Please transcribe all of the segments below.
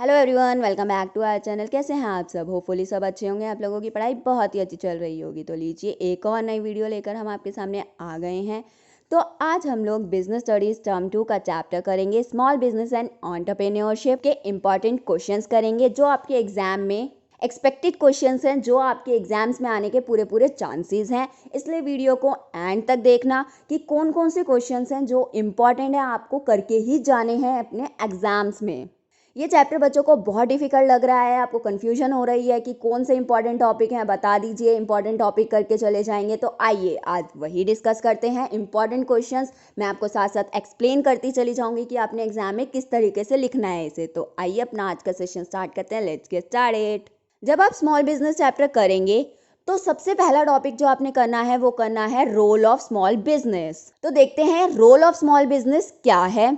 Hello everyone, welcome back to our channel. कैसे हैं आप सब? होपफुली सब अच्छे होंगे। आप लोगों की पढ़ाई बहुत ही अच्छी चल रही होगी। तो लीजिए, एक और नई वीडियो लेकर हम आपके सामने आ गए हैं। तो आज हम लोग बिजनेस स्टडीज टर्म 2 का चैप्टर करेंगे। स्मॉल बिजनेस एंड एंटरप्रेन्योरशिप के इंपॉर्टेंट क्वेश्चंस करेंगे जो आपके एग्जाम में एक्सपेक्टेड क्वेश्चंस हैं, जो आपके एग्जाम्स में आने के पूरे पूरे चांसेस हैं। इसलिए वीडियो को एंड तक देखना कि कौन कौन से क्वेश्चंस हैं जो इम्पॉर्टेंट है, आपको करके ही जाने हैं अपने एग्जाम्स में। ये चैप्टर बच्चों को बहुत डिफिकल्ट लग रहा है, आपको कंफ्यूजन हो रही है कि कौन से इंपॉर्टेंट टॉपिक हैं, बता दीजिए। इंपॉर्टेंट टॉपिक करके चले जाएंगे। तो आइए आज वही डिस्कस करते हैं। इंपॉर्टेंट क्वेश्चंस मैं आपको साथ साथ एक्सप्लेन करती चली जाऊंगी कि आपने एग्जाम में किस तरीके से लिखना है इसे। तो आइए अपना आज का सेशन स्टार्ट करते हैं। Let's get started. जब आप स्मॉल बिजनेस चैप्टर करेंगे तो सबसे पहला टॉपिक जो आपने करना है वो करना है रोल ऑफ स्मॉल बिजनेस। तो देखते हैं रोल ऑफ स्मॉल बिजनेस क्या है।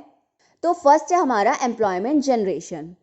तो फर्स्ट है हमारा एम्प्लॉयमेंट जनरेशन।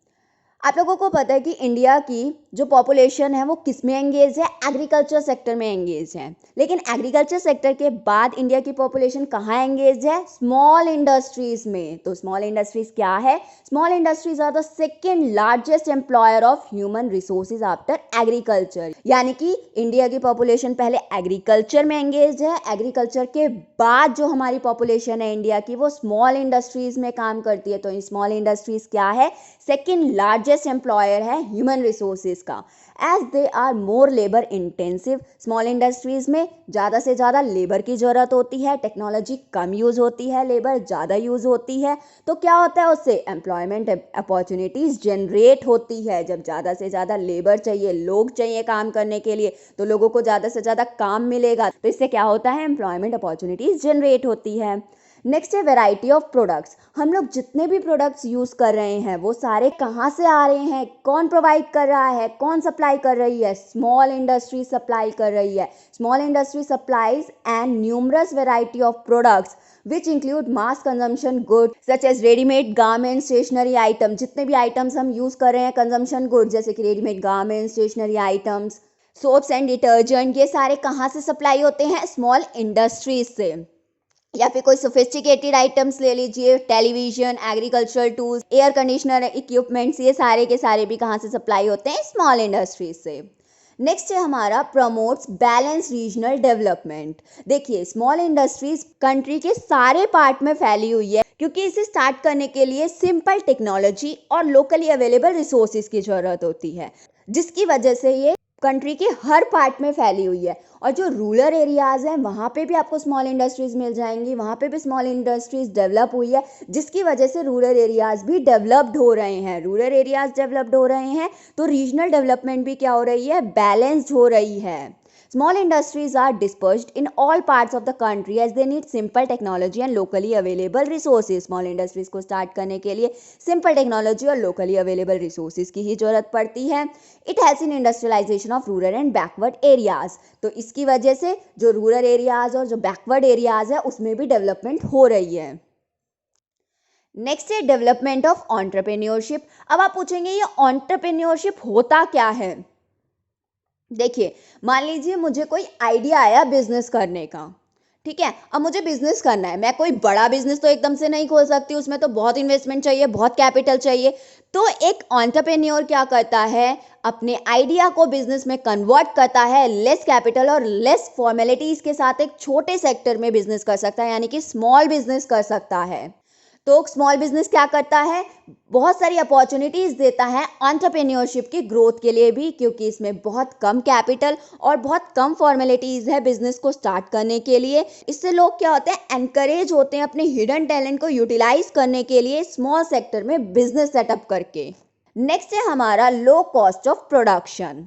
आप लोगों को पता है कि इंडिया की जो पॉपुलेशन है वो किस में एंगेज है? एग्रीकल्चर सेक्टर में एंगेज है। लेकिन एग्रीकल्चर सेक्टर के बाद इंडिया की पॉपुलेशन कहाँ एंगेज है? स्मॉल इंडस्ट्रीज में। तो स्मॉल इंडस्ट्रीज क्या है? Small industries are the second largest employer of human resources after agriculture. यानी कि इंडिया की पॉपुलेशन पहले एग्रीकल्चर में एंगेज है, एग्रीकल्चर के बाद जो हमारी पॉपुलेशन है इंडिया की वो स्मॉल इंडस्ट्रीज में काम करती है। तो स्मॉल इंडस्ट्रीज क्या है? सेकेंड लार्जेस्ट एम्प्लॉयर है ह्यूमन रिसोर्सेज का। As they are more labour intensive, small industries में ज़्यादा से ज़्यादा लेबर की ज़रूरत होती है, टेक्नोलॉजी कम यूज़ होती है, लेबर ज़्यादा यूज़ होती है। तो क्या होता है? उससे एम्प्लॉयमेंट अपॉर्चुनिटीज़ जनरेट होती है। जब ज़्यादा से ज़्यादा लेबर चाहिए, लोग चाहिए काम करने के लिए, तो लोगों को ज़्यादा से ज़्यादा काम मिलेगा। तो इससे क्या होता है? एम्प्लॉयमेंट अपॉर्चुनिटीज़ जनरेट होती है। नेक्स्ट है वैरायटी ऑफ प्रोडक्ट्स। हम लोग जितने भी प्रोडक्ट्स यूज़ कर रहे हैं वो सारे कहाँ से आ रहे हैं? कौन प्रोवाइड कर रहा है? कौन सप्लाई कर रही है? स्मॉल इंडस्ट्री सप्लाई कर रही है। Small industry supplies and numerous variety of products which include mass consumption goods such as ready-made garments, stationery items। जितने भी आइटम्स हम यूज़ कर रहे हैं कंजम्पशन गुड्स, जैसे कि readymade garments, stationery items, soaps and detergent, ये सारे कहाँ से सप्लाई होते हैं? स्मॉल इंडस्ट्रीज से। या फिर कोई सोफिस्टिकेटेड आइटम्स ले लीजिए, television, agricultural tools, air conditioner equipments, ये सारे के सारे भी कहाँ से सप्लाई होते हैं? स्मॉल इंडस्ट्रीज से। नेक्स्ट है हमारा प्रमोट्स बैलेंस रीजनल डेवलपमेंट। देखिए, स्मॉल इंडस्ट्रीज कंट्री के सारे पार्ट में फैली हुई है, क्योंकि इसे स्टार्ट करने के लिए सिंपल टेक्नोलॉजी और लोकली अवेलेबल रिसोर्सेज की जरूरत होती है, जिसकी वजह से ये कंट्री के हर पार्ट में फैली हुई है। और जो रूरल एरियाज़ हैं वहाँ पे भी आपको स्मॉल इंडस्ट्रीज़ मिल जाएंगी, वहाँ पे भी स्मॉल इंडस्ट्रीज़ डेवलप हुई है, जिसकी वजह से रूरल एरियाज़ भी डेवलप्ड हो रहे हैं। रूरल एरियाज़ डेवलप्ड हो रहे हैं तो रीजनल डेवलपमेंट भी क्या हो रही है? बैलेंस्ड हो रही है। Small industries are dispersed in all parts of the country as they need simple technology and locally available resources। Small industries को start करने के लिए simple technology और locally available resources की ही जरूरत पड़ती है। It helps in industrialization of rural and backward areas। तो इसकी वजह से जो rural areas और जो backward areas है उसमें भी development हो रही है। नेक्स्ट है डेवलपमेंट ऑफ एंटरप्रेन्योरशिप। अब आप पूछेंगे ये एंटरप्रेन्योरशिप होता क्या है? देखिए, मान लीजिए मुझे कोई आइडिया आया बिजनेस करने का, ठीक है। अब मुझे बिजनेस करना है, मैं कोई बड़ा बिजनेस तो एकदम से नहीं खोल सकती, उसमें तो बहुत इन्वेस्टमेंट चाहिए, बहुत कैपिटल चाहिए। तो एक एंटरप्रेन्योर क्या करता है? अपने आइडिया को बिजनेस में कन्वर्ट करता है, लेस कैपिटल और लेस फॉर्मेलिटीज के साथ एक छोटे सेक्टर में बिजनेस कर सकता है, यानी कि स्मॉल बिजनेस कर सकता है। तो स्मॉल बिजनेस क्या करता है? बहुत सारी अपॉर्चुनिटीज देता है एंटरप्रेन्योरशिप की ग्रोथ के लिए भी, क्योंकि इसमें बहुत कम कैपिटल और बहुत कम फॉर्मेलिटीज है बिजनेस को स्टार्ट करने के लिए। इससे लोग क्या होते हैं? एनकरेज होते हैं अपने हिडन टैलेंट को यूटिलाइज करने के लिए स्मॉल सेक्टर में बिजनेस सेटअप करके। नेक्स्ट है हमारा लो कॉस्ट ऑफ प्रोडक्शन।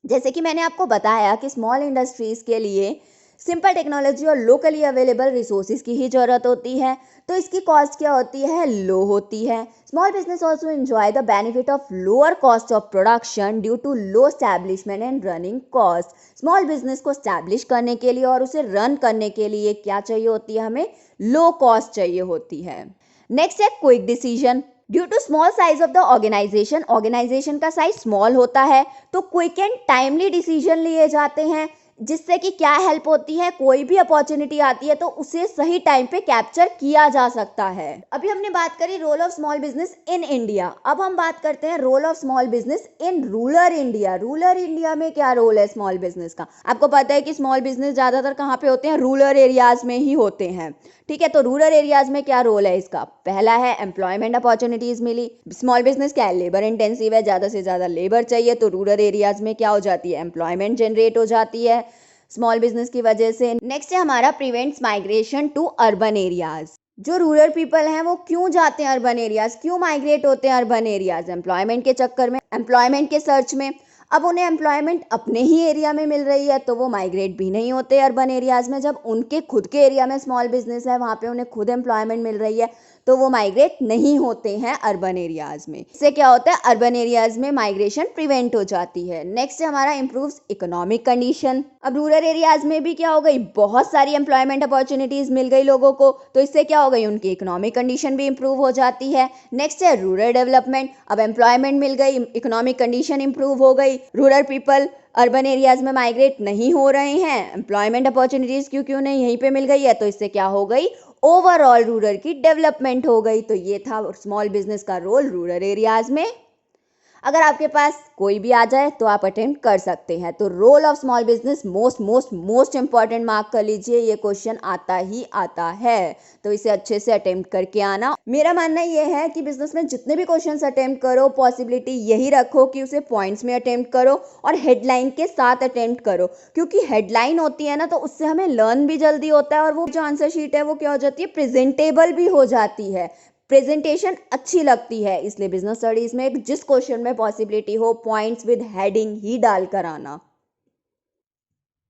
जैसे कि मैंने आपको बताया कि स्मॉल इंडस्ट्रीज के लिए सिंपल टेक्नोलॉजी और लोकली अवेलेबल रिसोर्सेज की ही जरूरत होती है। तो इसकी कॉस्ट क्या होती है? लो होती है। Small business also enjoy the benefit of lower cost of production due to low establishment and running cost. Small business को स्टैब्लिश करने के लिए और उसे रन करने के लिए क्या चाहिए होती है? हमें लो कॉस्ट चाहिए होती है। नेक्स्ट है quick decision. Due to small size of the organisation का साइज स्मॉल होता है तो क्विक एंड टाइमली डिसीजन लिए जाते हैं। जिससे कि क्या हेल्प होती है, कोई भी अपॉर्चुनिटी आती है तो उसे सही टाइम पे कैप्चर किया जा सकता है। अभी हमने बात करी role of small business in India, अब हम बात करते हैं role of small business in rural India. Rural India में क्या रोल है स्मॉल बिजनेस का? आपको पता है कि स्मॉल बिजनेस ज्यादातर कहाँ पे होते हैं? रूरल एरियाज में ही होते हैं, ठीक है। तो रूरल एरियाज में क्या रोल है इसका? पहला है एम्प्लॉयमेंट अपॉर्चुनिटीज मिली। स्मॉल बिजनेस क्या है? लेबर इंटेंसिव है, ज्यादा से ज्यादा लेबर चाहिए, तो रूरल एरियाज में क्या हो जाती है? एम्प्लॉयमेंट जनरेट हो जाती है स्मॉल बिजनेस की वजह से। नेक्स्ट है हमारा prevents migration to urban areas. जो रूरल पीपल हैं वो क्यों जाते हैं अर्बन एरियाज, क्यों माइग्रेट होते हैं अर्बन एरियाज? एम्प्लॉयमेंट के चक्कर में, एम्प्लॉयमेंट के सर्च में। अब उन्हें एम्प्लॉयमेंट अपने ही एरिया में मिल रही है तो वो माइग्रेट भी नहीं होते अर्बन एरियाज में। जब उनके खुद के एरिया में स्मॉल बिजनेस है, वहाँ पे उन्हें खुद एम्प्लॉयमेंट मिल रही है तो वो माइग्रेट नहीं होते हैं अर्बन एरियाज में। इससे क्या होता है? अर्बन एरियाज में माइग्रेशन प्रिवेंट हो जाती है। नेक्स्ट है हमारा इम्प्रूव्स इकोनॉमिक कंडीशन। अब रूरल एरियाज में भी क्या हो गई? बहुत सारी एम्प्लॉयमेंट अपॉर्चुनिटीज मिल गई लोगों को, तो इससे क्या हो गई? उनकी इकोनॉमिक कंडीशन भी इंप्रूव हो जाती है। नेक्स्ट है रूरल डेवलपमेंट। अब एम्प्लॉयमेंट मिल गई, इकोनॉमिक कंडीशन इंप्रूव हो गई, रूरल पीपल अर्बन एरियाज में माइग्रेट नहीं हो रहे हैं, एम्प्लॉयमेंट अपॉर्चुनिटीज क्यों नहीं यहीं पे मिल गई है, तो इससे क्या हो गई? ओवरऑल रूरल की डेवलपमेंट हो गई। तो ये था स्मॉल बिजनेस का रोल रूरल एरियाज में। अगर आपके पास कोई भी आ जाए तो आप अटेम्प्ट कर सकते हैं। तो role of small business most important, mark कर लीजिए, ये क्वेश्चन आता ही आता है, तो इसे अच्छे से अटेम्प्ट करके आना। मेरा मानना ये है कि बिजनेस में जितने भी क्वेश्चंस अटेम्प्ट करो, पॉसिबिलिटी यही रखो कि उसे पॉइंट्स में अटेम्प्ट करो और हेडलाइन के साथ अटेम्प्ट करो, क्योंकि हेडलाइन होती है ना तो उससे हमें लर्न भी जल्दी होता है और वो जो आंसर शीट है वो क्या हो जाती है? प्रेजेंटेबल भी हो जाती है, प्रेजेंटेशन अच्छी लगती है। इसलिए बिजनेस स्टडीज में जिस क्वेश्चन में पॉसिबिलिटी हो पॉइंट्स विद हेडिंग ही डालकर आना।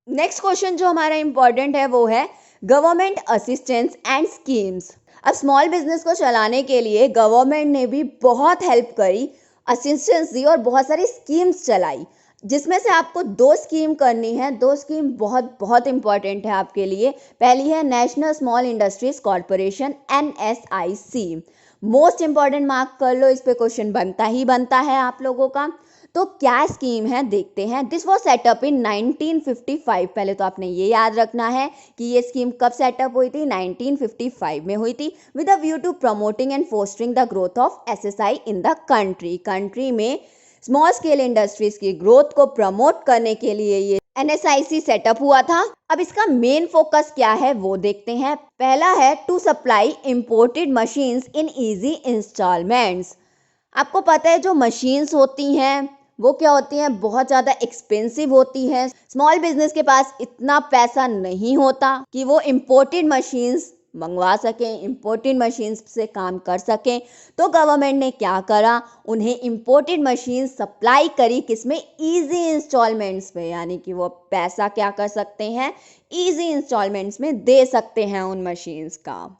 नेक्स्ट क्वेश्चन जो हमारा इंपॉर्टेंट है वो है गवर्नमेंट असिस्टेंस एंड स्कीम्स। अब स्मॉल बिजनेस को चलाने के लिए गवर्नमेंट ने भी बहुत हेल्प करी, असिस्टेंस दी और बहुत सारी स्कीम्स चलाई, जिसमें से आपको 2 स्कीम करनी है। 2 स्कीम बहुत बहुत इंपॉर्टेंट है आपके लिए। पहली है national small industries corporation, NSIC। Most important, mark कर लो, इस पे क्वेश्चन बनता ही बनता है आप लोगों का। तो क्या स्कीम है देखते हैं। दिस वॉज सेटअप इन 1955। पहले तो आपने ये याद रखना है कि ये स्कीम कब सेटअप हुई थी? 1955 में हुई थी, with a view to promoting and fostering the growth of SSI in the country. Country में स्मॉल स्केल इंडस्ट्रीज की ग्रोथ को प्रमोट करने के लिए ये NSIC सेटअप हुआ था। अब इसका मेन फोकस क्या है वो देखते हैं। पहला है to supply imported machines in easy instalments. आपको पता है जो मशीन्स होती हैं वो क्या होती हैं? बहुत ज़्यादा एक्सपेंसिव होती हैं। स्मॉल बिजनेस के पास इतना पैसा नहीं होता कि वो इंपोर्टेड मशीन्स मंगवा सकें, इंपोर्टेड मशीन्स से काम कर सकें। तो गवर्नमेंट ने क्या करा? उन्हें इंपोर्टेड मशीन सप्लाई करी, किसमें? इजी इंस्टॉलमेंट्स में, यानी कि वो पैसा क्या कर सकते हैं? इजी इंस्टॉलमेंट्स में दे सकते हैं उन मशीन्स का।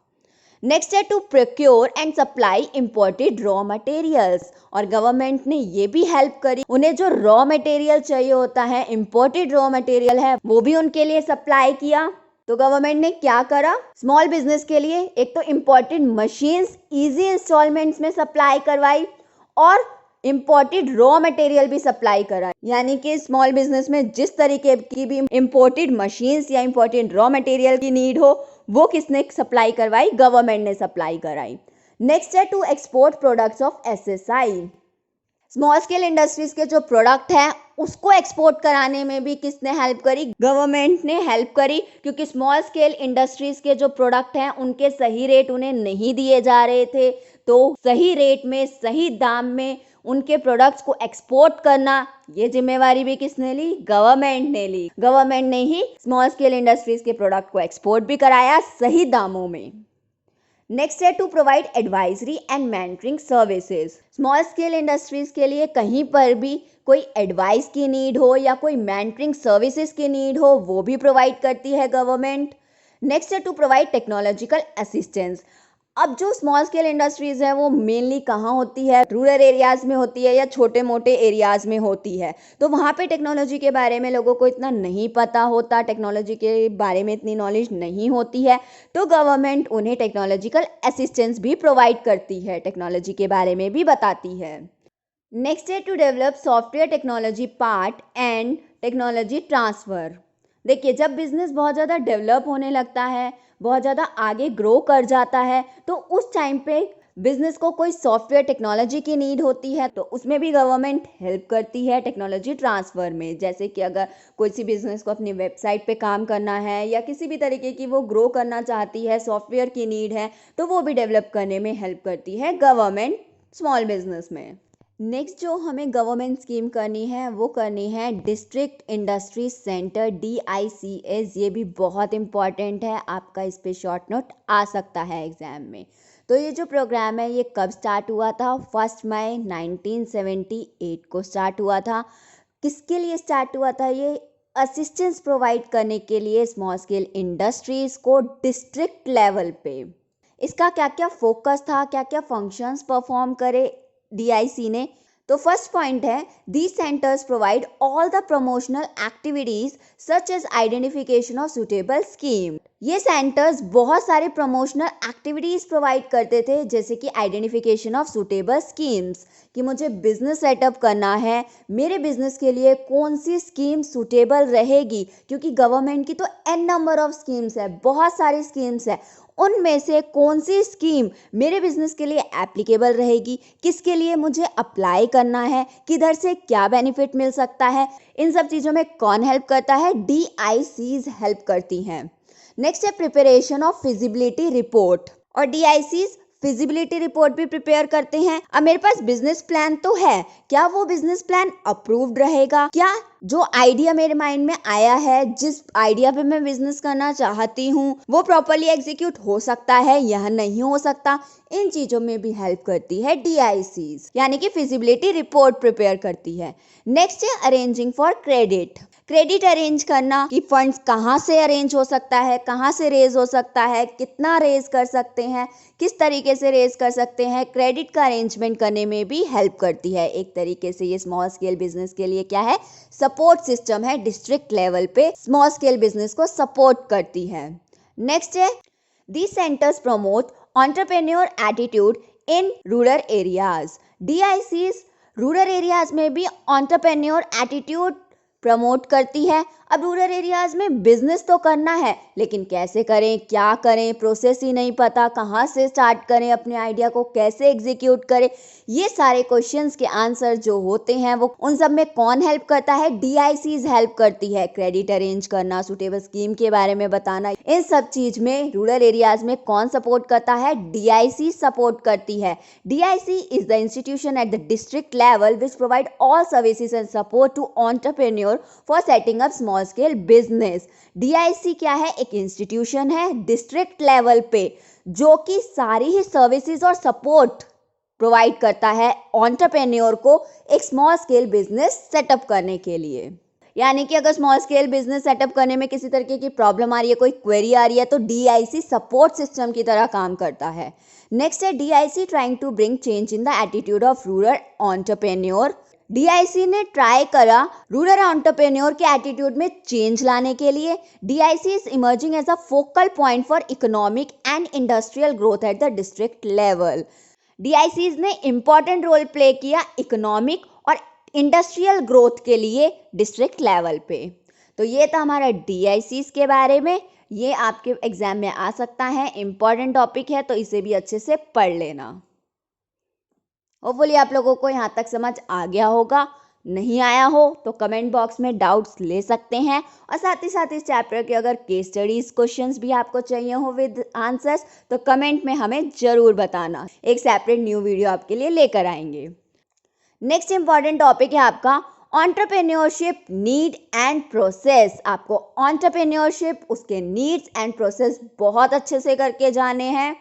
नेक्स्ट है to procure and supply imported raw materials. और गवर्नमेंट ने ये भी हेल्प करी, उन्हें जो रॉ मटेरियल चाहिए होता है, इंपोर्टेड रॉ मटेरियल है, वो भी उनके लिए सप्लाई किया। तो गवर्नमेंट ने क्या करा? स्मॉल बिजनेस के लिए एक तो इंपोर्टेड मशीन्स इजी इंस्टॉलमेंट्स में सप्लाई करवाई और इंपोर्टेड रॉ मटेरियल भी सप्लाई करा। यानी कि स्मॉल बिजनेस में जिस तरीके की भी इंपोर्टेड मशीन्स या इंपोर्टेड रॉ मटेरियल की नीड हो वो किसने सप्लाई करवाई? गवर्नमेंट ने सप्लाई कराई। नेक्स्ट है to export products of SSI। Small scale industries के जो प्रोडक्ट हैं उसको एक्सपोर्ट कराने में भी किसने हेल्प करी? गवर्नमेंट ने हेल्प करी, क्योंकि स्मॉल स्केल इंडस्ट्रीज के जो प्रोडक्ट हैं उनके सही रेट उन्हें नहीं दिए जा रहे थे, तो सही रेट में सही दाम में उनके प्रोडक्ट्स को एक्सपोर्ट करना, ये जिम्मेवारी भी किसने ली? गवर्नमेंट ने ली। गवर्नमेंट ने ही स्मॉल स्केल इंडस्ट्रीज के प्रोडक्ट को एक्सपोर्ट भी कराया सही दामों में। नेक्स्ट है to provide advisory and mentoring services. Small scale industries के लिए कहीं पर भी कोई एडवाइस की नीड हो या कोई मेंटरिंग सर्विसेज की नीड हो वो भी प्रोवाइड करती है गवर्नमेंट। नेक्स्ट है टू प्रोवाइड टेक्नोलॉजिकल असिस्टेंस। अब जो स्मॉल स्केल इंडस्ट्रीज है वो मेनली कहाँ होती है? रूरल एरियाज में होती है या छोटे मोटे एरियाज में होती है। तो वहाँ पे टेक्नोलॉजी के बारे में लोगों को इतना नहीं पता होता, टेक्नोलॉजी के बारे में इतनी नॉलेज नहीं होती है, तो गवर्नमेंट उन्हें टेक्नोलॉजिकल असिस्टेंस भी प्रोवाइड करती है, टेक्नोलॉजी के बारे में भी बताती है। नेक्स्ट है to develop software technology part and technology transfer. देखिए, जब बिज़नेस बहुत ज़्यादा डेवलप होने लगता है, बहुत ज़्यादा आगे ग्रो कर जाता है, तो उस टाइम पे बिज़नेस को कोई सॉफ्टवेयर टेक्नोलॉजी की नीड होती है, तो उसमें भी गवर्नमेंट हेल्प करती है टेक्नोलॉजी ट्रांसफ़र में। जैसे कि अगर कोई सी बिज़नेस को अपनी वेबसाइट पे काम करना है या किसी भी तरीके की वो ग्रो करना चाहती है, सॉफ्टवेयर की नीड है, तो वो भी डेवलप करने में हेल्प करती है गवर्नमेंट स्मॉल बिज़नेस में। नेक्स्ट जो हमें गवर्नमेंट स्कीम करनी है वो करनी है डिस्ट्रिक्ट इंडस्ट्री सेंटर DICS। ये भी बहुत इम्पॉर्टेंट है, आपका इस पे शॉर्ट नोट आ सकता है एग्जाम में। तो ये जो प्रोग्राम है ये कब स्टार्ट हुआ था? 1 मई 1978 को स्टार्ट हुआ था। किसके लिए स्टार्ट हुआ था ये? असिस्टेंस प्रोवाइड करने के लिए स्मॉल स्केल इंडस्ट्रीज को डिस्ट्रिक्ट लेवल पे। इसका क्या क्या फोकस था, क्या क्या फंक्शंस परफॉर्म करे DIC ने? तो फर्स्ट पॉइंट है, these centres provide all the promotional activities such as identification of suitable scheme. ये सेंटर्स बहुत सारे प्रमोशनल एक्टिविटीज प्रोवाइड करते थे, जैसे कि आइडेंटिफिकेशन ऑफ सुटेबल स्कीम्स, कि मुझे बिजनेस सेटअप करना है, मेरे बिजनेस के लिए कौन सी स्कीम सुटेबल रहेगी, क्योंकि गवर्नमेंट की तो n नंबर ऑफ स्कीम्स है, बहुत सारी स्कीम्स है, उनमें से कौन सी स्कीम मेरे बिजनेस के लिए एप्लीकेबल रहेगी, किसके लिए मुझे अप्लाई करना है, किधर से क्या बेनिफिट मिल सकता है, इन सब चीज़ों में कौन हेल्प करता है? DICs हेल्प करती हैं। नेक्स्ट है प्रिपरेशन ऑफ फिजिबिलिटी रिपोर्ट, और DICs फिजिबिलिटी रिपोर्ट भी प्रिपेयर करते हैं। अब मेरे पास बिजनेस प्लान तो है, क्या वो बिजनेस प्लान अप्रूव्ड रहेगा? क्या जो आइडिया मेरे माइंड में आया है, जिस आइडिया पे मैं बिजनेस करना चाहती हूँ, वो प्रॉपरली एग्जीक्यूट हो सकता है या नहीं हो सकता? इन चीजों में भी हेल्प करती है DICs, यानी कि फिजिबिलिटी रिपोर्ट प्रिपेयर करती है। नेक्स्ट है arranging for credit. Credit arrange करना, कि फंड्स कहाँ से अरेंज हो सकता है, कहाँ से रेज हो सकता है, कितना रेज कर सकते हैं, किस तरीके से रेज कर सकते हैं, क्रेडिट का अरेंजमेंट करने में भी हेल्प करती है। एक तरीके से ये स्मॉल स्केल बिजनेस के लिए क्या है? सपोर्ट सिस्टम है, डिस्ट्रिक्ट लेवल पे स्मॉल स्केल बिजनेस को सपोर्ट करती है। नेक्स्ट है, these centers promote entrepreneur attitude in rural areas। DICs rural areas में भी entrepreneur attitude प्रमोट करती है। अब रूरल एरियाज में बिजनेस तो करना है, लेकिन कैसे करें, क्या करें, प्रोसेस ही नहीं पता, कहाँ से स्टार्ट करें, अपने आइडिया को कैसे एग्जीक्यूट करें, ये सारे क्वेश्चंस के आंसर जो होते हैं वो उन सब में कौन हेल्प करता है? DICs हेल्प करती है। क्रेडिट अरेंज करना, सुटेबल स्कीम के बारे में बताना, इन सब चीज में रूरल एरियाज में कौन सपोर्ट करता है? DIC सपोर्ट करती है। DIC is the institution at the district level which provide all services and support to entrepreneur for setting up small scale business. DIC क्या है? एक इंस्टीट्यूशन है डिस्ट्रिक्ट लेवल पे, जो कि सारी ही सर्विसेज और सपोर्ट प्रोवाइड करता है एंटरप्रेन्योर को एक स्मॉल स्केल बिजनेस सेटअप करने के लिए। यानी कि अगर स्मॉल स्केल बिजनेस सेटअप करने में किसी तरीके की प्रॉब्लम आ रही है, कोई क्वेरी आ रही है, तो DIC सपोर्ट सिस्टम की तरह काम करता है। नेक्स्ट है DIC trying to bring change in the attitude of rural entrepreneur. DIC ने ट्राई करा रूरल एंटरप्रेन्योर के एटीट्यूड में चेंज लाने के लिए। DIC is emerging as a focal point for economic and industrial growth at the district level. DICs ने important role play किया economic और इंडस्ट्रियल ग्रोथ के लिए डिस्ट्रिक्ट लेवल पे। तो ये था हमारा DICs के बारे में, ये आपके एग्जाम में आ सकता है, इम्पॉर्टेंट टॉपिक है, तो इसे भी अच्छे से पढ़ लेना। होपफुली आप लोगों को यहाँ तक समझ आ गया होगा। नहीं आया हो तो कमेंट बॉक्स में डाउट्स ले सकते हैं, और साथ ही साथ इस चैप्टर के अगर केस स्टडीज क्वेश्चंस भी आपको चाहिए हो विद आंसर्स, तो कमेंट में हमें जरूर बताना, एक सेपरेट न्यू वीडियो आपके लिए लेकर आएंगे। नेक्स्ट इंपॉर्टेंट टॉपिक है आपका एंटरप्रेन्योरशिप नीड एंड प्रोसेस। आपको एंटरप्रेन्योरशिप, उसके नीड्स एंड प्रोसेस बहुत अच्छे से करके जाने हैं।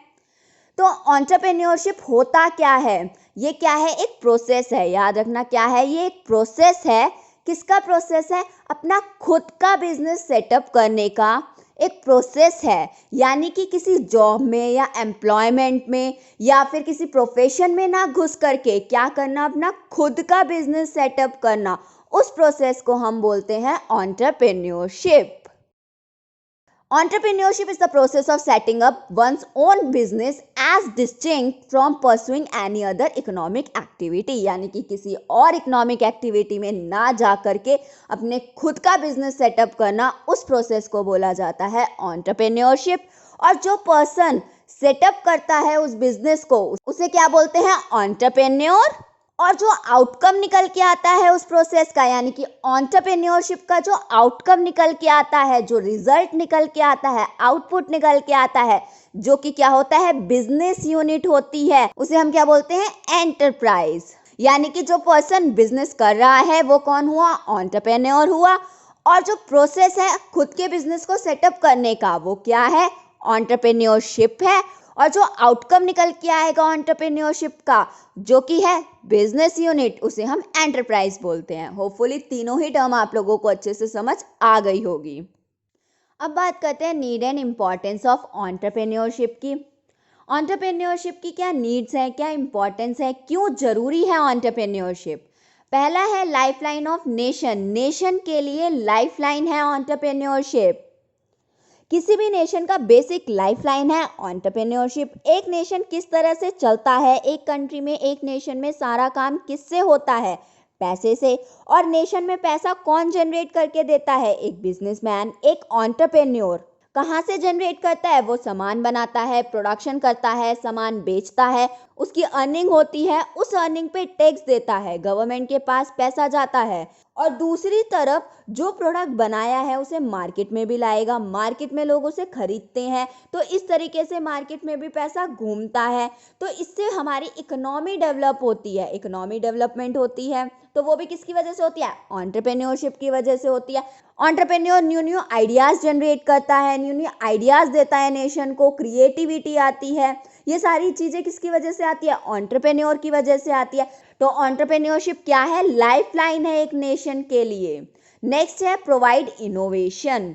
तो एंटरप्रेन्योरशिप होता क्या है? ये क्या है? एक प्रोसेस है। याद रखना क्या है? ये एक प्रोसेस है। किसका प्रोसेस है? अपना खुद का बिजनेस सेटअप करने का एक प्रोसेस है। यानी कि किसी जॉब में या एम्प्लॉयमेंट में या फिर किसी प्रोफेशन में ना घुस करके क्या करना? अपना खुद का बिजनेस सेटअप करना। उस प्रोसेस को हम बोलते हैं entrepreneurship. Entrepreneurship is the process of setting up one's own business as distinct from pursuing any other economic activity। यानी कि किसी और इकोनॉमिक एक्टिविटी में ना जा करके अपने खुद का बिजनेस सेटअप करना, उस प्रोसेस को बोला जाता है एंटरप्रेन्योरशिप। और जो पर्सन सेटअप करता है उस बिजनेस को, उसे क्या बोलते हैं? एंटरप्रेन्योर। और जो आउटकम निकल के आता है उस प्रोसेस का, यानी कि एंटरप्रेन्योरशिप का जो आउटकम निकल के आता है, जो रिजल्ट निकल के आता है, आउटपुट निकल के आता है, जो कि क्या होता है? बिजनेस यूनिट होती है, उसे हम क्या बोलते हैं? एंटरप्राइज। यानी कि जो पर्सन बिजनेस कर रहा है वो कौन हुआ? एंटरप्रेन्योर हुआ। और जो प्रोसेस है खुद के बिजनेस को सेटअप करने का, वो क्या है? एंटरप्रेन्योरशिप है। और जो आउटकम निकल के आएगा एंटरप्रेन्योरशिप का, जो कि है बिजनेस यूनिट, उसे हम एंटरप्राइज बोलते हैं। होपफुली तीनों ही टर्म आप लोगों को अच्छे से समझ आ गई होगी। अब बात करते हैं need and importance of entrepreneurship की। एंटरप्रेन्योरशिप की क्या नीड्स है, क्या इम्पॉर्टेंस है, क्यों जरूरी है एंटरप्रेन्योरशिप? पहला है लाइफलाइन ऑफ नेशन। नेशन के लिए लाइफलाइन है एंटरप्रेन्योरशिप। किसी भी नेशन का बेसिक लाइफलाइन है एंटरप्रेन्योरशिप। एक नेशन किस तरह से चलता है, एक कंट्री में, एक नेशन में सारा काम किससे होता है? पैसे से। और नेशन में पैसा कौन जनरेट करके देता है? एक बिजनेसमैन, एक एंटरप्रेन्योर। कहाँ से जनरेट करता है? वो सामान बनाता है, प्रोडक्शन करता है, सामान बेचता है, उसकी अर्निंग होती है, उस अर्निंग पे टैक्स देता है, गवर्नमेंट के पास पैसा जाता है। और दूसरी तरफ जो प्रोडक्ट बनाया है उसे मार्केट में भी लाएगा, मार्केट में लोग उसे खरीदते हैं, तो इस तरीके से मार्केट में भी पैसा घूमता है। तो इससे हमारी इकोनॉमी डेवलप होती है, इकोनॉमी डेवलपमेंट होती है। तो वो भी किसकी वजह से होती है? एंटरप्रेन्योरशिप की वजह से होती है। Entrepreneur new new ideas generate करता है, न्यू न्यू आइडियाज देता है नेशन को, क्रिएटिविटी आती है। ये सारी चीजें किसकी वजह से आती है? एंटरप्रेन्योर की वजह से आती है। तो एंटरप्रेन्योरशिप क्या है? लाइफलाइन है एक नेशन के लिए। नेक्स्ट है प्रोवाइड इनोवेशन।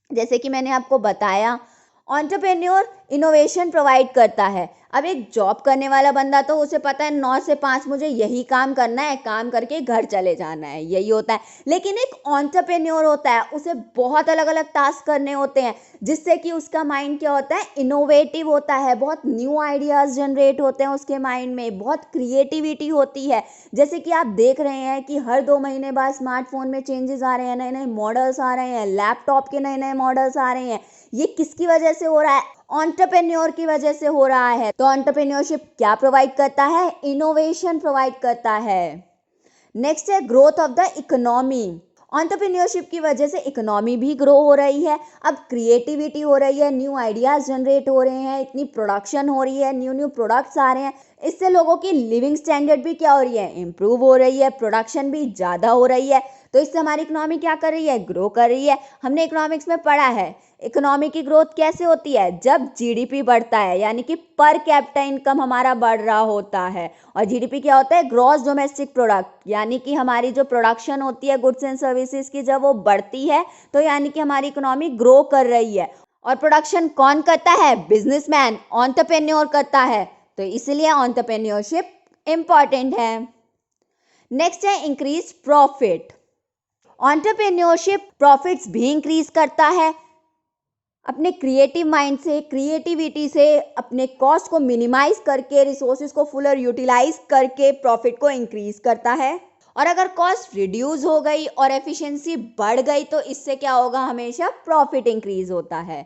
जैसे कि मैंने आपको बताया, एंटरप्रेन्योर इनोवेशन प्रोवाइड करता है। अब एक जॉब करने वाला बंदा तो उसे पता है 9 से 5 मुझे यही काम करना है, काम करके घर चले जाना है, यही होता है। लेकिन एक एंटरप्रेन्योर होता है, उसे बहुत अलग अलग टास्क करने होते हैं, जिससे कि उसका माइंड क्या होता है? इनोवेटिव होता है, बहुत न्यू आइडियाज जनरेट होते हैं उसके माइंड में, बहुत क्रिएटिविटी होती है। जैसे कि आप देख रहे हैं कि हर 2 महीने बाद स्मार्टफोन में चेंजेस आ रहे हैं, नए नए मॉडल्स आ रहे हैं, लैपटॉप के नए नए मॉडल्स आ रहे हैं। ये किसकी वजह से हो रहा है? एंटरप्रेन्योर की वजह से हो रहा है। तो एंटरप्रेन्योरशिप क्या प्रोवाइड करता है? इनोवेशन प्रोवाइड करता है। नेक्स्ट है growth of the economy. Entrepreneurship की वजह से इकोनॉमी भी ग्रो हो रही है। अब क्रिएटिविटी हो रही है, न्यू आइडियाज जनरेट हो रहे हैं, इतनी प्रोडक्शन हो रही है, न्यू न्यू प्रोडक्ट्स आ रहे हैं। इससे लोगों की लिविंग स्टैंडर्ड भी क्या हो रही है? इम्प्रूव हो रही है, प्रोडक्शन भी ज़्यादा हो रही है। तो इससे हमारी इकोनॉमी क्या कर रही है? ग्रो कर रही है। हमने इकोनॉमिक्स में पढ़ा है इकोनॉमी की ग्रोथ कैसे होती है? जब जीडीपी बढ़ता है, यानी कि पर कैपिटा इनकम हमारा बढ़ रहा होता है। और जीडीपी क्या होता है? ग्रॉस डोमेस्टिक प्रोडक्ट, यानी कि हमारी जो प्रोडक्शन होती है गुड्स एंड सर्विसेज की, जब वो बढ़ती है तो यानी कि हमारी इकोनॉमी ग्रो कर रही है। और प्रोडक्शन कौन करता है? बिजनेसमैन, एंटरप्रेन्योर करता है। तो इसलिए एंटरप्रेन्योरशिप इंपॉर्टेंट है। नेक्स्ट है इंक्रीज प्रॉफिट। एंटरप्रेन्योरशिप प्रॉफिट्स भी इंक्रीज करता है। अपने क्रिएटिव माइंड से, क्रिएटिविटी से, अपने कॉस्ट को मिनिमाइज करके, रिसोर्सेज को फुलर यूटिलाइज करके प्रॉफिट को इंक्रीज करता है। और अगर कॉस्ट रिड्यूस हो गई और एफिशिएंसी बढ़ गई तो इससे क्या होगा? हमेशा प्रॉफिट इंक्रीज होता है।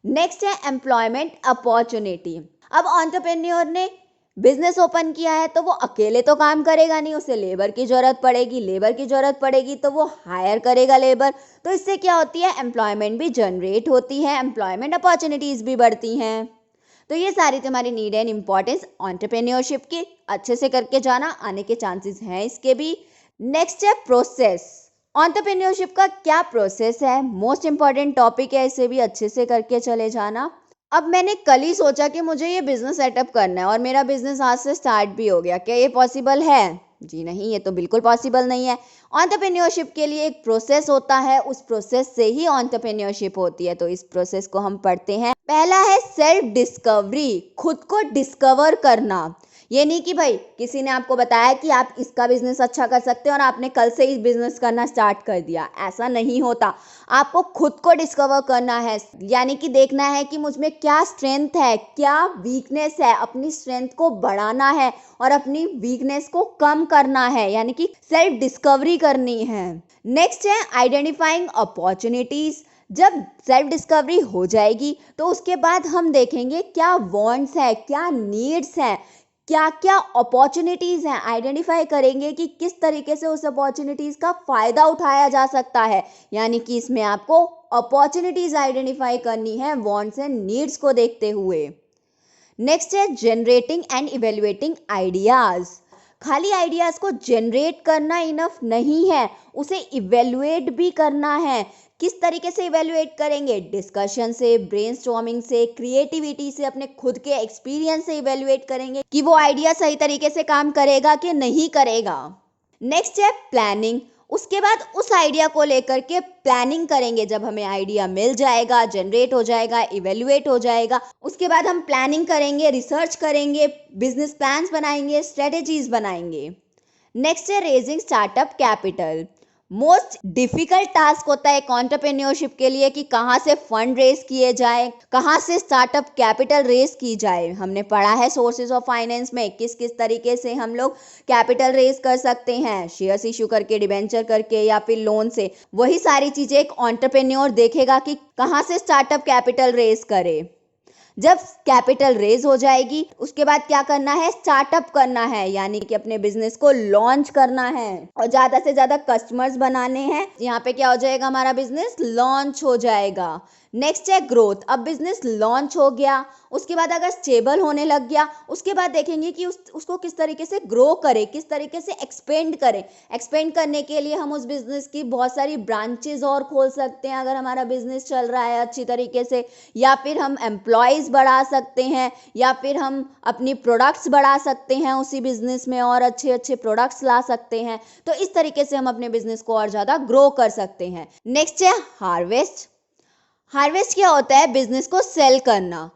नेक्स्ट है एम्प्लॉयमेंट अपॉर्चुनिटी। अब एंटरप्रेन्योर ने बिजनेस ओपन किया है तो वो अकेले तो काम करेगा नहीं, उसे लेबर की जरूरत पड़ेगी, लेबर की जरूरत पड़ेगी तो वो हायर करेगा लेबर। तो इससे क्या होती है? एम्प्लॉयमेंट भी जनरेट होती है, एम्प्लॉयमेंट अपॉर्चुनिटीज भी बढ़ती हैं। तो ये सारी तुम्हारी नीड एंड इम्पॉर्टेंस एंटरप्रेन्योरशिप की अच्छे से करके जाना, आने के चांसेस हैं इसके भी। नेक्स्ट है प्रोसेस। एंटरप्रेन्योरशिप का क्या प्रोसेस है? मोस्ट इंपॉर्टेंट टॉपिक है, इसे भी अच्छे से करके चले जाना। अब मैंने कल ही सोचा कि मुझे ये बिजनेस सेटअप करना है और मेरा बिजनेस आज से स्टार्ट भी हो गया। क्या ये पॉसिबल है? जी नहीं, ये तो बिल्कुल पॉसिबल नहीं है। एंटरप्रेन्योरशिप के लिए एक प्रोसेस होता है, उस प्रोसेस से ही एंटरप्रेन्योरशिप होती है। तो इस प्रोसेस को हम पढ़ते हैं। पहला है सेल्फ डिस्कवरी, खुद को डिस्कवर करना। ये नहीं कि भाई किसी ने आपको बताया कि आप इसका बिजनेस अच्छा कर सकते हैं और आपने कल से ही बिजनेस करना स्टार्ट कर दिया, ऐसा नहीं होता। आपको खुद को डिस्कवर करना है, यानी कि देखना है कि मुझ में क्या स्ट्रेंथ है, क्या वीकनेस है, अपनी स्ट्रेंथ को बढ़ाना है और अपनी वीकनेस को कम करना है, यानी कि सेल्फ डिस्कवरी करनी है। नेक्स्ट है आइडेंटिफाइंग अपॉर्चुनिटीज। जब सेल्फ डिस्कवरी हो जाएगी तो उसके बाद हम देखेंगे क्या वांट्स है, क्या नीड्स हैं, क्या क्या अपॉर्चुनिटीज़ हैं, आइडेंटिफाई करेंगे कि किस तरीके से उस अपॉर्चुनिटीज़ का फ़ायदा उठाया जा सकता है। यानी कि इसमें आपको अपॉर्चुनिटीज़ आइडेंटिफाई करनी है वांट्स एंड नीड्स को देखते हुए। नेक्स्ट है जनरेटिंग एंड इवेल्युएटिंग आइडियाज़। खाली आइडियाज़ को जनरेट करना इनफ नहीं है, उसे इवेल्युएट भी करना है। किस तरीके से इवेल्युएट करेंगे? डिस्कशन से, ब्रेनस्टॉर्मिंग से, क्रिएटिविटी से, अपने खुद के एक्सपीरियंस से इवेल्युएट करेंगे कि वो आइडिया सही तरीके से काम करेगा कि नहीं करेगा। नेक्स्ट है प्लानिंग। उसके बाद उस आइडिया को लेकर के प्लानिंग करेंगे। जब हमें आइडिया मिल जाएगा, जनरेट हो जाएगा, इवेल्युएट हो जाएगा, उसके बाद हम प्लानिंग करेंगे, रिसर्च करेंगे, बिजनेस प्लान्स बनाएंगे, स्ट्रेटेजीज बनाएंगे। नेक्स्ट है raising startup capital. Most difficult task होता है एक एंटरप्रेन्योरशिप के लिए कि कहाँ से फंड रेज किए जाए, कहाँ से स्टार्टअप कैपिटल रेज की जाए। हमने पढ़ा है सोर्सेज ऑफ फाइनेंस में किस किस तरीके से हम लोग कैपिटल रेज कर सकते हैं, शेयर्स इशू करके, डिबेंचर करके या फिर लोन से। वही सारी चीज़ें एक एंटरप्रेन्योर देखेगा कि कहाँ से स्टार्टअप कैपिटल रेज करे। जब कैपिटल रेज हो जाएगी उसके बाद क्या करना है? स्टार्टअप करना है, यानी कि अपने बिजनेस को लॉन्च करना है और ज़्यादा से ज़्यादा कस्टमर्स बनाने हैं। यहाँ पे क्या हो जाएगा? हमारा बिजनेस लॉन्च हो जाएगा। नेक्स्ट है ग्रोथ। अब बिजनेस लॉन्च हो गया, उसके बाद अगर स्टेबल होने लग गया, उसके बाद देखेंगे कि उसको किस तरीके से ग्रो करें, किस तरीके से एक्सपेंड करें। एक्सपेंड करने के लिए हम उस बिजनेस की बहुत सारी ब्रांचेज और खोल सकते हैं अगर हमारा बिजनेस चल रहा है अच्छी तरीके से, या फिर हम एम्प्लॉयज़ बढ़ा सकते हैं, या फिर हम अपनी प्रोडक्ट्स बढ़ा सकते हैं उसी बिजनेस में और अच्छे अच्छे प्रोडक्ट्स ला सकते हैं। तो इस तरीके से हम अपने बिजनेस को और ज़्यादा ग्रो कर सकते हैं। नेक्स्ट है हार्वेस्ट। हार्वेस्ट क्या होता है? बिजनेस को सेल करना।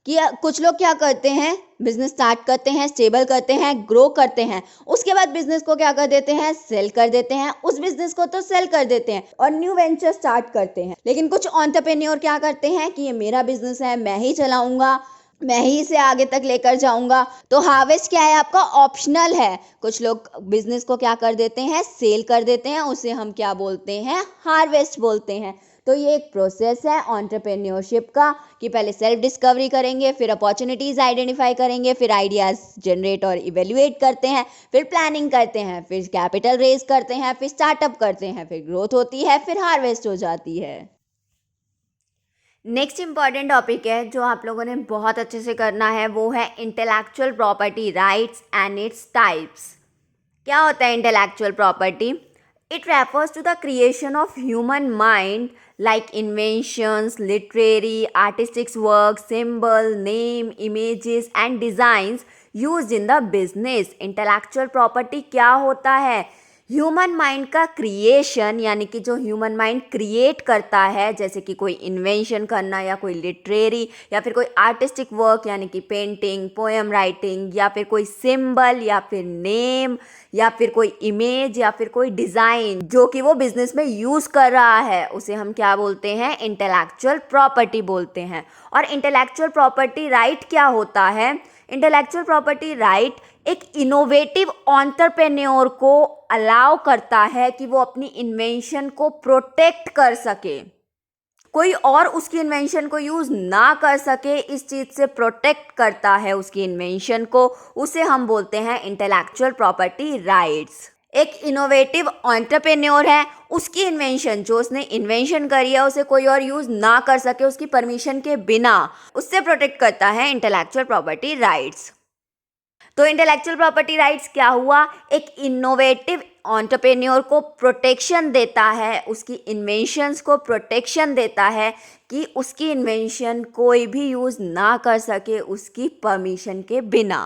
कि कुछ लोग क्या करते हैं? बिजनेस स्टार्ट करते हैं, स्टेबल करते हैं, ग्रो करते हैं, उसके बाद बिजनेस को क्या कर देते हैं? सेल कर देते हैं। उस बिजनेस को तो सेल कर देते हैं और न्यू वेंचर स्टार्ट करते हैं। लेकिन कुछ एंटरप्रेन्योर क्या करते हैं कि ये मेरा बिजनेस है, मैं ही चलाऊंगा, मैं ही इसे आगे तक लेकर जाऊंगा। तो हार्वेस्ट क्या है? आपका ऑप्शनल है। कुछ लोग बिजनेस को क्या कर देते हैं? सेल कर देते हैं, उसे हम क्या बोलते हैं? हार्वेस्ट बोलते हैं। तो ये एक प्रोसेस है एंटरप्रेन्योरशिप का कि पहले सेल्फ डिस्कवरी करेंगे, फिर अपॉर्चुनिटीज़ आइडेंटिफाई करेंगे, फिर आइडियाज़ जनरेट और इवेल्युएट करते हैं, फिर प्लानिंग करते हैं, फिर कैपिटल रेज करते हैं, फिर स्टार्टअप करते हैं, फिर ग्रोथ होती है, फिर हार्वेस्ट हो जाती है। नेक्स्ट इंपॉर्टेंट टॉपिक है जो आप लोगों ने बहुत अच्छे से करना है, वो है intellectual property rights and its types. क्या होता है intellectual property? It refers to the creation of human mind like inventions, literary, artistic works, symbol, name, images and designs used in the business. Intellectual property क्या होता है? Human mind का creation, यानी कि जो ह्यूमन माइंड क्रिएट करता है, जैसे कि कोई इन्वेंशन करना या कोई लिटरेरी या फिर कोई आर्टिस्टिक वर्क यानी कि पेंटिंग, पोएम राइटिंग, या फिर कोई सिंबल या फिर नेम या फिर कोई इमेज या फिर कोई डिज़ाइन जो कि वो बिजनेस में यूज़ कर रहा है, उसे हम क्या बोलते हैं? इंटेलेक्चुअल प्रॉपर्टी बोलते हैं। और इंटेलेक्चुअल प्रॉपर्टी राइट क्या होता है? इंटेलेक्चुअल प्रॉपर्टी राइट एक इनोवेटिव एंटरप्रेन्योर को अलाउ करता है कि वो अपनी इन्वेंशन को प्रोटेक्ट कर सके, कोई और उसकी इन्वेंशन को यूज़ ना कर सके, इस चीज़ से प्रोटेक्ट करता है उसकी इन्वेंशन को, उसे हम बोलते हैं इंटेलेक्चुअल प्रॉपर्टी राइट्स। एक इनोवेटिव एंटरप्रेन्योर है, उसकी इन्वेंशन जो उसने इन्वेंशन करी है उसे कोई और यूज़ ना कर सके उसकी परमिशन के बिना, उससे प्रोटेक्ट करता है इंटेलेक्चुअल प्रॉपर्टी राइट्स। तो इंटेलेक्चुअल प्रॉपर्टी राइट्स क्या हुआ? एक इनोवेटिव एंटरप्रेन्योर को प्रोटेक्शन देता है, उसकी इन्वेंशंस को प्रोटेक्शन देता है कि उसकी इन्वेंशन कोई भी यूज़ ना कर सके उसकी परमिशन के बिना।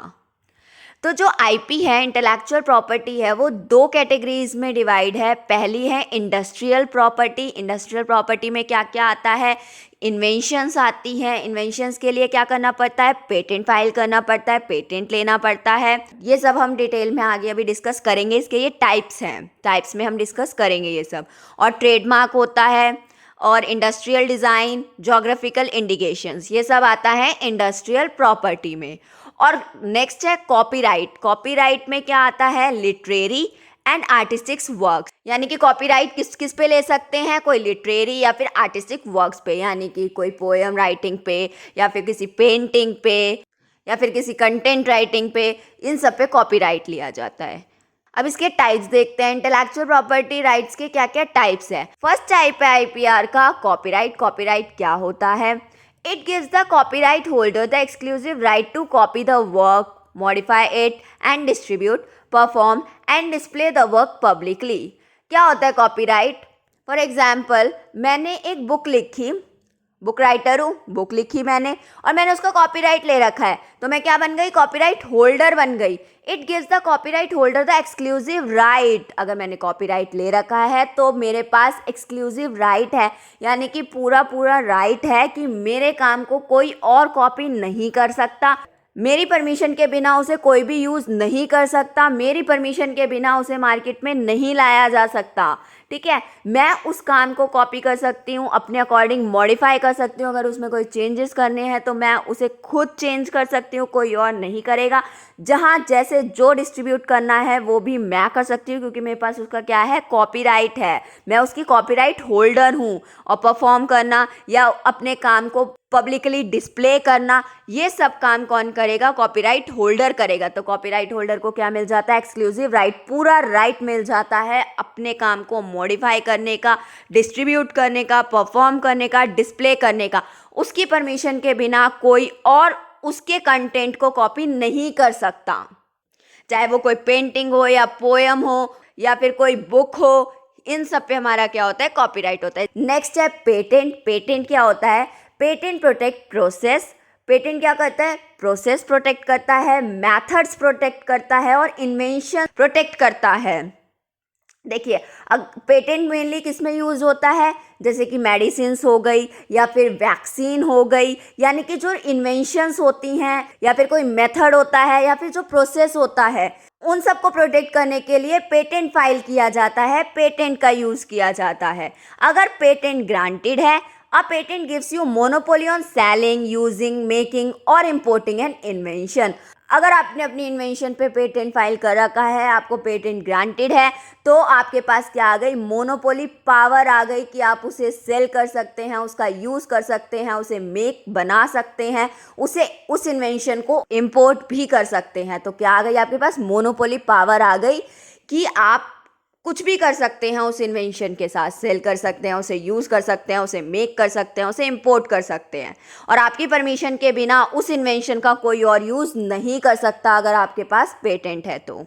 तो जो आईपी है, इंटेलेक्चुअल प्रॉपर्टी है, वो दो कैटेगरीज में डिवाइड है। पहली है इंडस्ट्रियल प्रॉपर्टी। इंडस्ट्रियल प्रॉपर्टी में क्या क्या आता है? इन्वेंशंस आती हैं। इन्वेंशंस के लिए क्या करना पड़ता है? पेटेंट फाइल करना पड़ता है, पेटेंट लेना पड़ता है। ये सब हम डिटेल में आगे अभी डिस्कस करेंगे। इसके ये टाइप्स हैं, टाइप्स में हम डिस्कस करेंगे ये सब। और ट्रेडमार्क होता है, और इंडस्ट्रियल डिज़ाइन, जोग्राफिकल इंडिकेशंस, ये सब आता है इंडस्ट्रियल प्रॉपर्टी में। और नेक्स्ट है कॉपीराइट। कॉपीराइट में क्या आता है? लिटरेरी एंड आर्टिस्टिक वर्क्स, यानी कि कॉपीराइट किस किस पे ले सकते हैं? कोई लिटरेरी या फिर आर्टिस्टिक वर्क्स पे, यानी कि कोई पोएम राइटिंग पे, या फिर किसी पेंटिंग पे, या फिर किसी कंटेंट राइटिंग पे, इन सब पे कॉपीराइट लिया जाता है। अब इसके टाइप्स देखते हैं। इंटेलेक्चुअल प्रॉपर्टी राइट्स के क्या क्या टाइप्स है। फर्स्ट टाइप है आईपीआर का कॉपीराइट। कॉपीराइट क्या होता है? It gives the copyright holder the exclusive right to copy the work, modify it and distribute, perform and display the work publicly. क्या होता है कॉपीराइट? फॉर एग्जाम्पल, मैंने एक बुक लिखी, बुक राइटर हूँ, बुक लिखी मैंने, और मैंने उसका कॉपीराइट ले रखा है, तो मैं क्या बन गई? कॉपीराइट होल्डर बन गई। It gives the copyright holder the exclusive right. अगर मैंने कॉपीराइट ले रखा है तो मेरे पास एक्सक्लूसिव राइट है, यानी कि पूरा पूरा राइट है कि मेरे काम को कोई और कॉपी नहीं कर सकता, मेरी परमिशन के बिना उसे कोई भी यूज़ नहीं कर सकता, मेरी परमिशन के बिना उसे मार्केट में नहीं लाया जा सकता। ठीक है, मैं उस काम को कॉपी कर सकती हूँ, अपने अकॉर्डिंग मॉडिफाई कर सकती हूँ। अगर उसमें कोई चेंजेस करने हैं तो मैं उसे खुद चेंज कर सकती हूँ, कोई और नहीं करेगा। जहाँ जैसे जो डिस्ट्रीब्यूट करना है वो भी मैं कर सकती हूँ, क्योंकि मेरे पास उसका क्या है? कॉपीराइट है, मैं उसकी कॉपीराइट होल्डर हूँ। और परफॉर्म करना या अपने काम को पब्लिकली डिस्प्ले करना, ये सब काम कौन करेगा? कॉपीराइट होल्डर करेगा। तो कॉपीराइट होल्डर को क्या मिल जाता है? एक्सक्लूसिव राइट, पूरा राइट मिल जाता है अपने काम को मॉडिफाई करने का, डिस्ट्रीब्यूट करने का, परफॉर्म करने का, डिस्प्ले करने का। उसकी परमिशन के बिना कोई और उसके कंटेंट को कॉपी नहीं कर सकता, चाहे वो कोई पेंटिंग हो या पोएम हो या फिर कोई बुक हो। इन सब पे हमारा क्या होता है? कॉपीराइट होता है। नेक्स्ट है पेटेंट। पेटेंट क्या होता है? Patent protect process. पेटेंट क्या करता है? प्रोसेस प्रोटेक्ट करता है, मेथड्स प्रोटेक्ट करता है, और इन्वेंशन प्रोटेक्ट करता है। देखिए, अब पेटेंट मेनली किस में यूज़ होता है? जैसे कि मेडिसिन्स हो गई या फिर वैक्सीन हो गई, यानी कि जो इन्वेंशंस होती हैं या फिर कोई मेथड होता है या फिर जो प्रोसेस होता है, उन सबको प्रोटेक्ट करने के लिए पेटेंट फाइल किया जाता है, पेटेंट का यूज़ किया जाता है। अगर पेटेंट ग्रांटेड है, a patent gives you monopoly on selling, using, making और importing an invention। अगर आपने अपनी इन्वेंशन पे पेटेंट फाइल कर रखा है, आपको पेटेंट ग्रांटेड है, तो आपके पास क्या आ गई? मोनोपोली पावर आ गई कि आप उसे सेल कर सकते हैं, उसका यूज़ कर सकते हैं, उसे मेक बना सकते हैं, उसे उस इन्वेंशन को इम्पोर्ट भी कर सकते हैं। तो क्या आ गई? आपके पास मोनोपोली पावर आ गई कि आप कुछ भी कर सकते हैं उस इन्वेंशन के साथ, सेल कर सकते हैं, उसे यूज़ कर सकते हैं, उसे मेक कर सकते हैं, उसे इंपोर्ट कर सकते हैं, और आपकी परमिशन के बिना उस इन्वेंशन का कोई और यूज़ नहीं कर सकता अगर आपके पास पेटेंट है तो।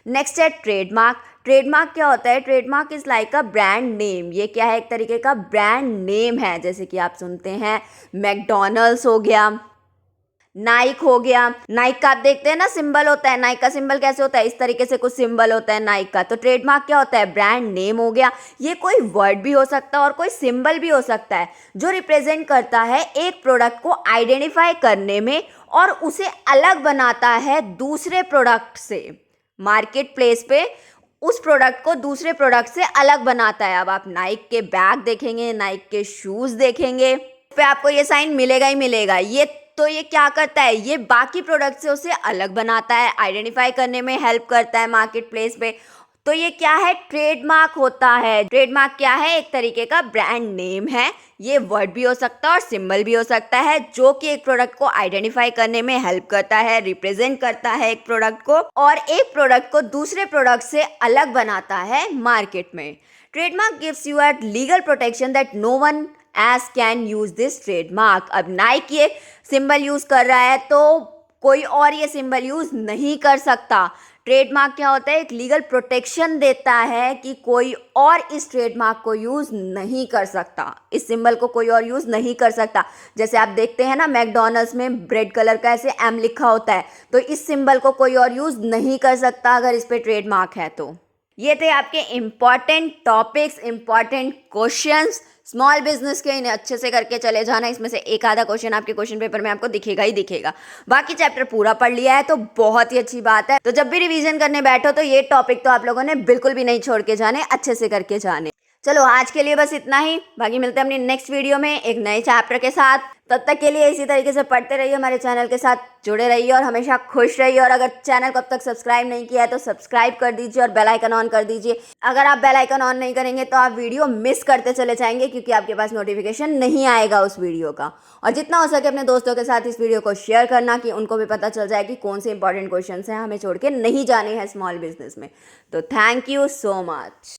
नेक्स्ट है ट्रेडमार्क। ट्रेडमार्क क्या होता है? Trademark is like a brand name. ये क्या है? एक तरीके का ब्रांड नेम है। जैसे कि आप सुनते हैं मैकडॉनल्ड्स हो गया, नाइक हो गया। नाइक का आप देखते हैं ना सिंबल होता है, नाइक का सिंबल कैसे होता है? इस तरीके से कुछ सिंबल होता है नाइक का। तो ट्रेडमार्क क्या होता है? ब्रांड नेम हो गया। ये कोई वर्ड भी हो सकता है और कोई सिंबल भी हो सकता है, जो रिप्रेजेंट करता है एक प्रोडक्ट को आइडेंटिफाई करने में और उसे अलग बनाता है दूसरे प्रोडक्ट से। मार्केट प्लेस पे उस प्रोडक्ट को दूसरे प्रोडक्ट से अलग बनाता है। अब आप नाइक के बैग देखेंगे, नाइक के शूज़ देखेंगे, पे आपको ये साइन मिलेगा ही मिलेगा। ये क्या करता है? ये बाकी प्रोडक्ट से उसे अलग बनाता है, आइडेंटिफाई करने में हेल्प करता है मार्केट प्लेस पे। तो ये क्या है? ट्रेडमार्क होता है। ट्रेडमार्क क्या है? एक तरीके का ब्रांड नेम है। ये वर्ड भी हो सकता है और सिंबल भी हो सकता है, जो कि एक प्रोडक्ट को आइडेंटिफाई करने में हेल्प करता है, रिप्रेजेंट करता है एक प्रोडक्ट को, और एक प्रोडक्ट को दूसरे प्रोडक्ट से अलग बनाता है मार्केट में। Trademark gives you a legal protection that no one else can use this trademark. अब नाइक ये सिंबल यूज कर रहा है तो कोई और ये सिंबल यूज नहीं कर सकता। ट्रेडमार्क क्या होता है? एक लीगल प्रोटेक्शन देता है कि कोई और इस ट्रेडमार्क को यूज नहीं कर सकता, इस सिंबल को कोई और यूज नहीं कर सकता। जैसे आप देखते हैं ना, मैकडॉनल्ड्स में रेड कलर का ऐसे एम लिखा होता है, तो इस सिंबल को कोई और यूज नहीं कर सकता अगर इस पे ट्रेडमार्क है तो। ये थे आपके important topics, important questions small business के। इन्हें अच्छे से करके चले जाना, इसमें से एक आधा क्वेश्चन आपके क्वेश्चन पेपर में आपको दिखेगा ही दिखेगा। बाकी चैप्टर पूरा पढ़ लिया है तो बहुत ही अच्छी बात है। तो जब भी रिवीजन करने बैठो तो ये टॉपिक तो आप लोगों ने बिल्कुल भी नहीं छोड़ के जाने, अच्छे से करके जाने। चलो आज के लिए बस इतना ही, बाकी मिलते हैं अपनी नेक्स्ट वीडियो में एक नए चैप्टर के साथ। तब तक के लिए इसी तरीके से पढ़ते रहिए, हमारे चैनल के साथ जुड़े रहिए और हमेशा खुश रहिए। और अगर चैनल को अब तक सब्सक्राइब नहीं किया है तो सब्सक्राइब कर दीजिए और बेल आइकन ऑन कर दीजिए। अगर आप बेल आइकन ऑन नहीं करेंगे तो आप वीडियो मिस करते चले जाएंगे, क्योंकि आपके पास नोटिफिकेशन नहीं आएगा उस वीडियो का। और जितना हो सके अपने दोस्तों के साथ इस वीडियो को शेयर करना, कि उनको भी पता चल जाए कि कौन से इंपॉर्टेंट क्वेश्चन हैं हमें छोड़ के नहीं जाने हैं स्मॉल बिजनेस में। तो थैंक यू सो मच।